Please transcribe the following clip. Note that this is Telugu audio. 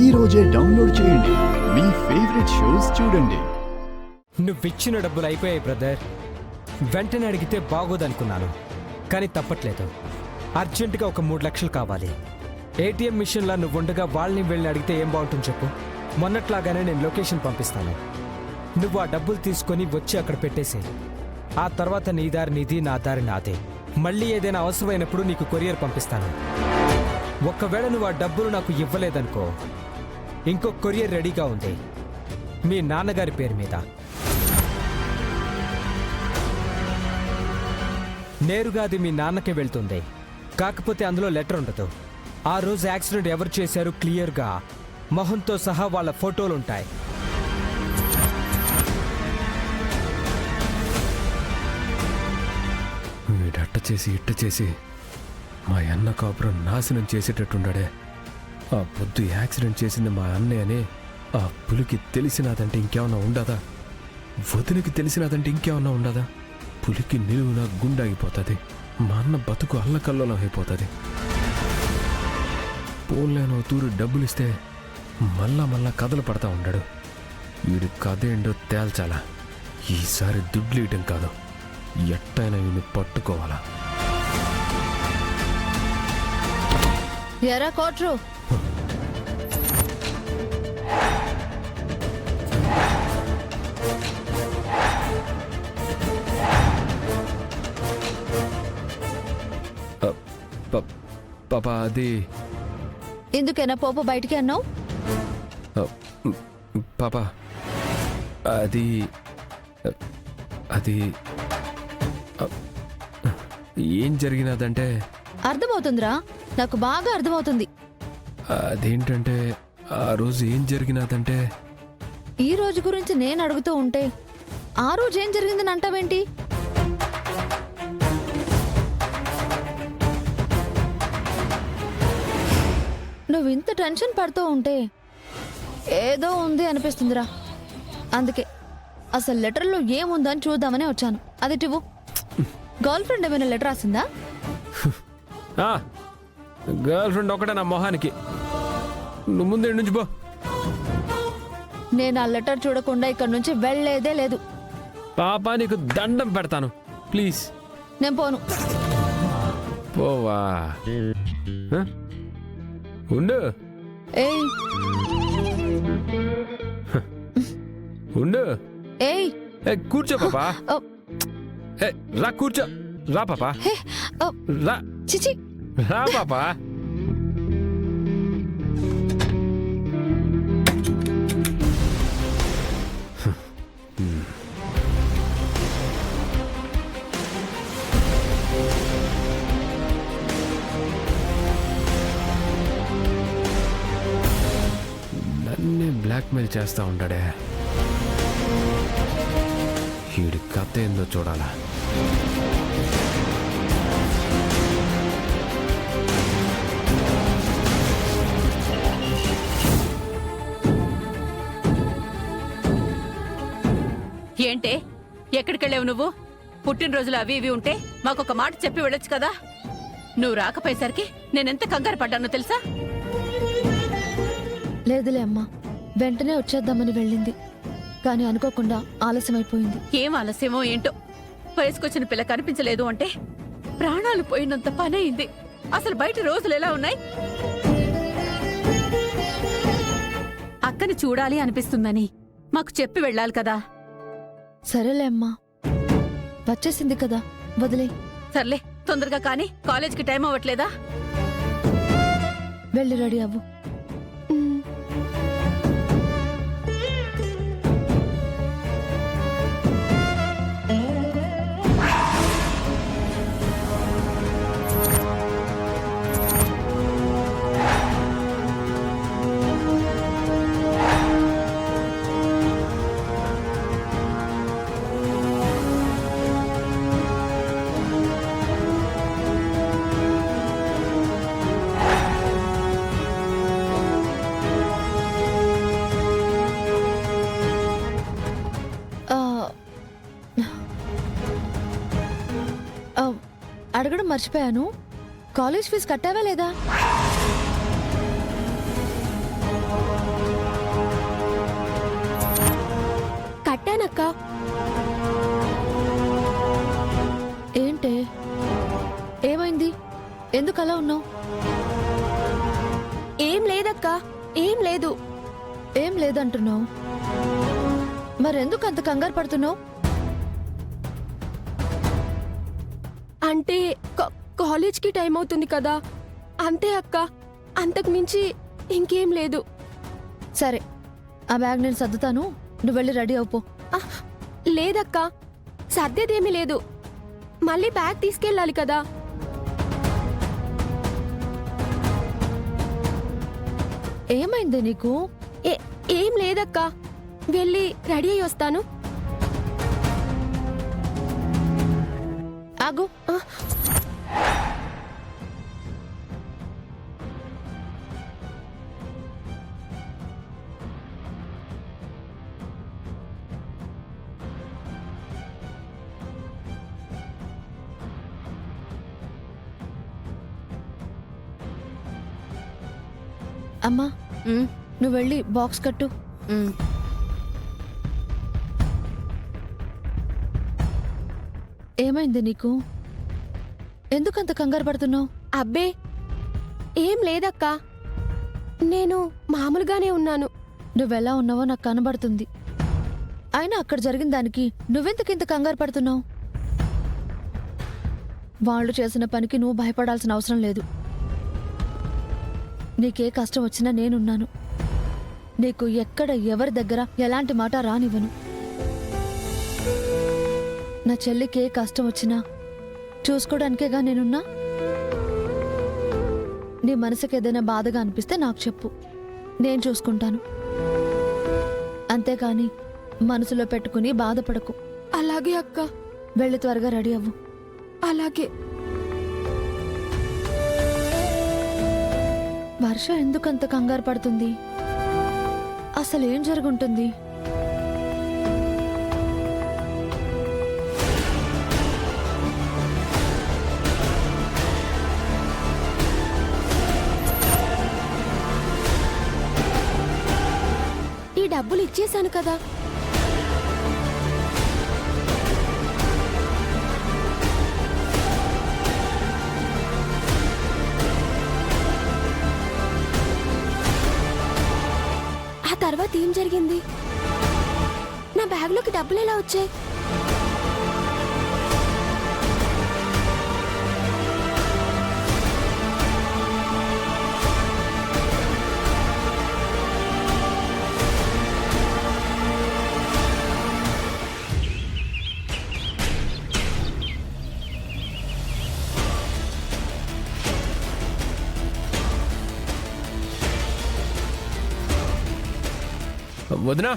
ఈ రోజే డౌన్లోడ్ చేయండి. మీ ఫేవరెట్ షోస్ చూడండి. నువ్విచ్చిన డబ్బులు అయిపోయాయి బ్రదర్. వెంటనే అడిగితే బాగోదనుకున్నాను, కానీ తప్పట్లేదు. అర్జెంటుగా ఒక 3 లక్షలు కావాలి. ఏటీఎం మిషన్లా నువ్వుండగా వాళ్ళని వెళ్ళి అడిగితే ఏం బాగుంటుంది చెప్పు? మొన్నట్లాగానే నేను లొకేషన్ పంపిస్తాను. నువ్వు ఆ డబ్బులు తీసుకొని వచ్చి అక్కడ పెట్టేసేయి. ఆ తర్వాత నీ దారి నీది, నా దారి నాదే. మళ్ళీ ఏదైనా అవసరమైనప్పుడు నీకు కొరియర్ పంపిస్తాను. ఒకవేళ నువ్వు ఆ డబ్బులు నాకు ఇవ్వలేదనుకో, ఇంకో కొరియర్ రెడీగా ఉంది మీ నాన్నగారి పేరు మీద. నేరుగా అది మీ నాన్నకే వెళ్తుంది. కాకపోతే అందులో లెటర్ ఉండదు. ఆ రోజు యాక్సిడెంట్ ఎవరు చేశారు క్లియర్గా మొహంతో సహా వాళ్ళ ఫోటోలుంటాయి. వీడట్ట చేసి ఇట్ట చేసి మా అన్న కాపురం నాశనం చేసేటట్టుండే. ఆ పొద్దు యాక్సిడెంట్ చేసింది మా అన్నయ్య అని ఆ పులికి తెలిసినదంటే ఇంకేమన్నా ఉండదా? వదిలికి తెలిసినదంటే ఇంకేమన్నా ఉండదా? పులికి నిలువున గుండాగిపోతుంది. మా అన్న బతుకు అల్లకల్లోలం అయిపోతుంది. పోన్లేనో తూరు డబ్బులిస్తే మళ్ళా కథలు పడతా ఉన్నాడు. వీడి కథ ఏంటో తేల్చాలా. ఈసారి దుడ్లేయటం కాదు, ఎట్టైనా వీడిని పట్టుకోవాలా. ఎరా కోట్రు, పాపా అది ఎందుకైనా పోపు బయటికి అన్నావు? పాపా అది అది ఏం జరిగినదంటే. అర్థమవుతుందిరా, నాకు బాగా అర్థమవుతుంది. అదేంటంటే ఆ రోజు ఏం జరిగినదంటే. ఈ రోజు గురించి నేను అడుగుతూ ఉంటే ఆ రోజు ఏం జరిగిందని అంటావేంటి? నువ్వు ఇంత టెన్షన్ పడుతూ ఉంటే ఏదో ఉంది అనిపిస్తుందిరా. అందుకే అసలు లెటర్లో ఏముందని చూద్దామని వచ్చాను. అది టివ్వు. గర్ల్ ఫ్రెండ్ ఏమైనా లెటర్ రాసిందా? గర్ల్ ఫ్రెండ్ ఒకటే నా మొహానికి. నువ్వు ముందే నుంచి పో. నేను ఆ లెటర్ చూడకుండా ఇక్కడ నుంచి వెళ్ళేదే లేదు. పాపా నీకు దండం పెడతాను, ప్లీజ్. నేను పోను. పోవా? ఉండు. ఏయ్ ఉండు. ఏయ్ కూర్చో పాపా. రా కూర్చో. రా పాపా. రా. చిచి. రా పాపా. నన్నే బ్లాక్మెయిల్ చేస్తా ఉంటాడే. వీడి కథ ఏందో చూడాలా. ఏంటే, ఎక్కడికెళ్ళావు నువ్వు? పుట్టినరోజులు అవి ఇవి ఉంటే మాకొక మాట చెప్పి వెళ్ళొచ్చు కదా. నువ్వు రాకపోయేసరికి నేనెంత కంగారు పడ్డానో తెలుసా? లేదులే అమ్మా, వెంటనే వచ్చేద్దామని వెళ్ళింది, కానీ అనుకోకుండా ఆలస్యమైపోయింది. ఏం ఆలస్యమో ఏంటో. వయసుకొచ్చిన పిల్ల కనిపించలేదు అంటే ప్రాణాలు పోయినంత పని అయింది. అసలు బయట రోజులు ఎలా ఉన్నాయి? అక్కని చూడాలి అనిపిస్తుందని మాకు చెప్పి వెళ్ళాలి కదా. సరేలే అమ్మా, వచ్చేసింది కదా, వదిలే. సర్లే, తొందరగా కానీ కాలేజ్కి టైం అవ్వట్లేదా? వెళ్ళి రెడీ అవ్వు. అడగడం మర్చిపోయాను, కాలేజ్ ఫీజు కట్టావా లేదా? లేదక్క. ఏంటే ఏమైంది? ఎందుకు అలా ఉన్నావు? ఏం లేదక్క, ఏం లేదు. ఏం లేదంటున్నావు, మరెందుకు అంత కంగారు పడుతున్నావు? అంటే కాలేజ్కి టైం అవుతుంది కదా, అంతే అక్క. అంతకు మించి ఇంకేం లేదు. సరే, ఆ బ్యాగ్ నేను సర్దుతాను, నువ్వు వెళ్ళి రెడీ అవుపో. లేదక్క, సర్దేదేమీ లేదు. మళ్ళీ బ్యాగ్ తీసుకెళ్ళాలి కదా. ఏమైంది నీకు? ఏం లేదక్క, వెళ్ళి రెడీ అయ్యి వస్తాను. ఆగు. అమ్మా, నువ్వు వెళ్ళి బాక్స్ కట్టు. ఏమైంది నీకు? ఎందుకంత కంగారు పడుతున్నావు? అబ్బే ఏం లేదక్క, నేను మామూలుగానే ఉన్నాను. నువ్వెలా ఉన్నావో నాకు కనబడుతుంది. అయినా అక్కడ జరిగిన దానికి నువ్వెందుకింత కంగారు పడుతున్నావు? వాళ్ళు చేసిన పనికి నువ్వు భయపడాల్సిన అవసరం లేదు. నీకే కష్టం వచ్చినా నేనున్నాను. నీకు ఎక్కడ ఎవరి దగ్గర ఎలాంటి మాట రానివ్వను. నా చెల్లికి ఏ కష్టం వచ్చినా చూసుకోవడానికేగా నేనున్నా. నీ మనసుకి ఏదైనా బాధగా అనిపిస్తే నాకు చెప్పు, నేను చూసుకుంటాను. అంతేకాని మనసులో పెట్టుకుని బాధపడకు. అలాగే అక్క. వెళ్ళి త్వరగా రెడీ అవ్వు. అలాగే. వర్ష ఎందుకంత కంగారు పడుతుంది? అసలు ఏం జరుగుంటుంది? ఈ డబ్బులు ఇచ్చేశాను కదా. ఆ తర్వాత ఏం జరిగింది? నా బ్యాగ్లోకి డబ్బులు ఎలా వచ్చాయి? వదినా,